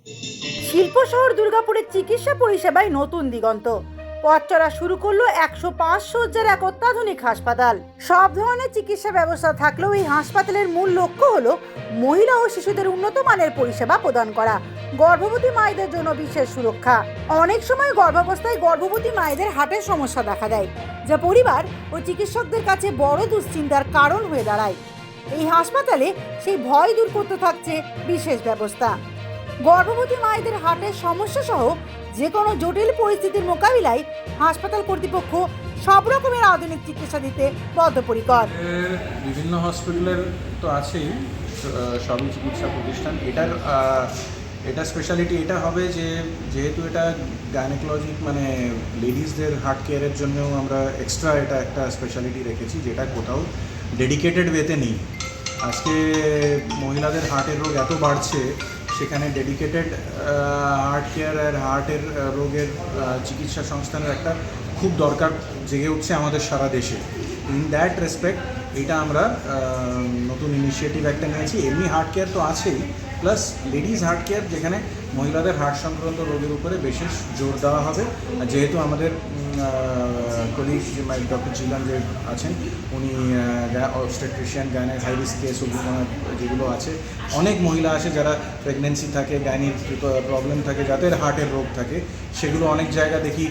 শিল্প শহর দুর্গাপুরের চিকিৎসা পরিষেবায় নতুন দিগন্ত। পথ চলা শুরু করলো 105 শয্যার এক অত্যাধুনিক হাসপাতাল। সব ধরনের চিকিৎসা ব্যবস্থা থাকলেও এই হাসপাতালের মূল লক্ষ্য হলো মহিলা ও শিশুদের উন্নত মানের পরিষেবা প্রদান করা, গর্ভবতী মায়েদের জন্য বিশেষ সুরক্ষা। অনেক সময় গর্ভাবস্থায় গর্ভবতী মায়েদের হার্টের সমস্যা দেখা দেয়, যা পরিবার ও চিকিৎসকদের কাছে বড় দুশ্চিন্তার কারণ হয়ে দাঁড়ায়। এই হাসপাতালে সেই ভয় দূর করতে থাকছে বিশেষ ব্যবস্থা। গর্ভবতী মায়েদের হার্টের সমস্যা সহ যে কোনো জটিল পরিস্থিতির মোকাবিলায় হাসপাতাল কর্তৃপক্ষ সব রকমের আধুনিক চিকিৎসা দিতে বদ্ধপরিকর। বিভিন্ন হসপিটালের তো আছেই সবই চিকিৎসা প্রতিষ্ঠান। এটা স্পেশালিটি এটা হবে যে যেহেতু এটা গাইনোকোলজি মানে লেডিসদের হার্ট কেয়ারের জন্যও আমরা এক্সট্রা এটা একটা স্পেশালিটি রেখেছি, যেটা কোথাও ডেডিকেটেড ওয়েতে নেই। আজকে মহিলাদের হার্টের রোগ এত বাড়ছে, সেখানে ডেডিকেটেড হার্ট কেয়ার আর হার্টের রোগের চিকিৎসা সংস্থানের একটা খুব দরকার জেগে উঠছে আমাদের সারা দেশে। ইন দ্যাট রেসপেক্ট এটা আমরা নতুন ইনিশিয়েটিভ একটা নিয়েছি। এমনি হার্ট কেয়ার তো আছেই, প্লাস লেডিস হার্ট কেয়ার, যেখানে মহিলাদের হার্ট সংক্রান্ত রোগের উপরে বিশেষ জোর দেওয়া হবে। যেহেতু আমাদের কলিগ ডক্টর জিলান যে আছেন, উনি অবস্টেট্রিশিয়ান, গাইনের হাই রিস্ক কেস যেগুলো আছে, অনেক মহিলা আসে যারা প্রেগনেন্সি থাকে, গাইনির প্রবলেম থাকে, যাদের হার্টের রোগ থাকে, সেগুলো অনেক জায়গা দেখি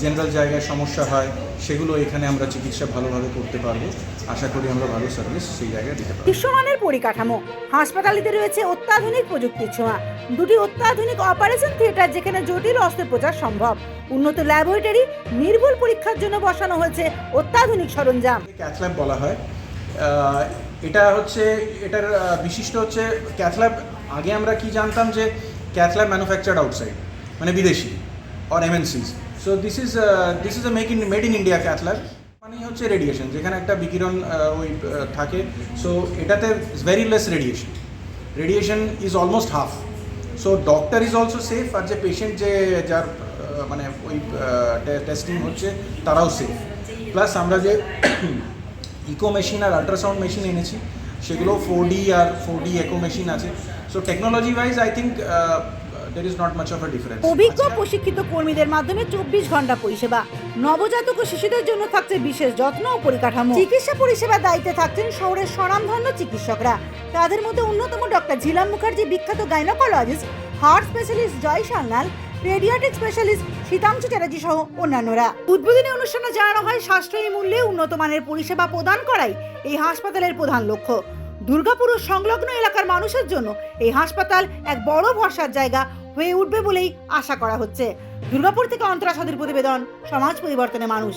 জেনারেল জায়গায় সমস্যা হয়, সেগুলো এখানে আমরা চিকিৎসা ভালোভাবে করতে পারবো। আশা করি আমরা ভালো সার্ভিস সেই জায়গায় দিতে পারবো। বিশ্বমানের পরিকাঠামো, হাসপাতালটিতে রয়েছে অত্যাধুনিক প্রযুক্তির ছোঁয়া, দুটি অত্যাধুনিক অপারেশন থিয়েটার যেখানে জটিল অস্ত্রোপচার সম্ভব, উন্নত ল্যাবরেটরি, নির্ভুল পরীক্ষার জন্য বসানো হয়েছে অত্যাধুনিক সরঞ্জাম। ক্যাথ ল্যাব বলা হয়। এটা হচ্ছে এটার বিশিষ্ট হচ্ছে ক্যাথ ল্যাব। আগে আমরা কি জানতাম যে ক্যাথ ল্যাব ম্যানুফ্যাকচার্ড আউটসাইড, মানে বিদেশি or MNCs. So this is a made in India cath lab. মানে হচ্ছে রেডিয়েশন, যেখানে একটা বিকিরণ ওই থাকে। সো এটাতে very less radiation is almost half. So doctor is also safe, আর যে পেশেন্ট যার মানে ওই টেস্টিং হচ্ছে তারাও সেফ। প্লাস আমরা যে ইকো মেশিন আর আল্ট্রাসাউন্ড মেশিন এনেছি, সেগুলো 4D আর 4D ইকো মেশিন আছে। So technology wise I think there is not much of a difference. অভিজ্ঞ প্রশিক্ষিত কর্মীদের মাধ্যমে 24 ঘন্টা পরিষেবা, নবজাতক ও শিশুদের জন্য থাকছে বিশেষ যত্ন ও পরিকাঠামো। চিকিৎসা পরিষেবার দায়িত্বে থাকছেন শহরের স্বনামধন্য চিকিৎসকরা। তাদের মধ্যে অন্যতম ডক্টর ঝিলাম মুখার্জি, বিখ্যাত গাইনোকোলজিস্ট, হার্ট স্পেশালিস্ট জয় সান্যাল, পেডিয়াট্রিক স্পেশালিস্ট শীতাংশু চ্যাটার্জি সহ অন্যান্যরা। উদ্বোধনী অনুষ্ঠানে জানানো হয় সাশ্রয়ী মূল্যে উন্নত মানের পরিষেবা প্রদান করাই এই হাসপাতালের প্রধান লক্ষ্য। দুর্গাপুর ও সংলগ্ন এলাকার মানুষের জন্য এই হাসপাতাল এক বড় ভরসার জায়গা হয়ে উঠবে বলেই আশা করা হচ্ছে। দুর্গাপুর থেকে অন্তরা সাধুর প্রতিবেদন, সমাজ পরিবর্তনের মানুষ।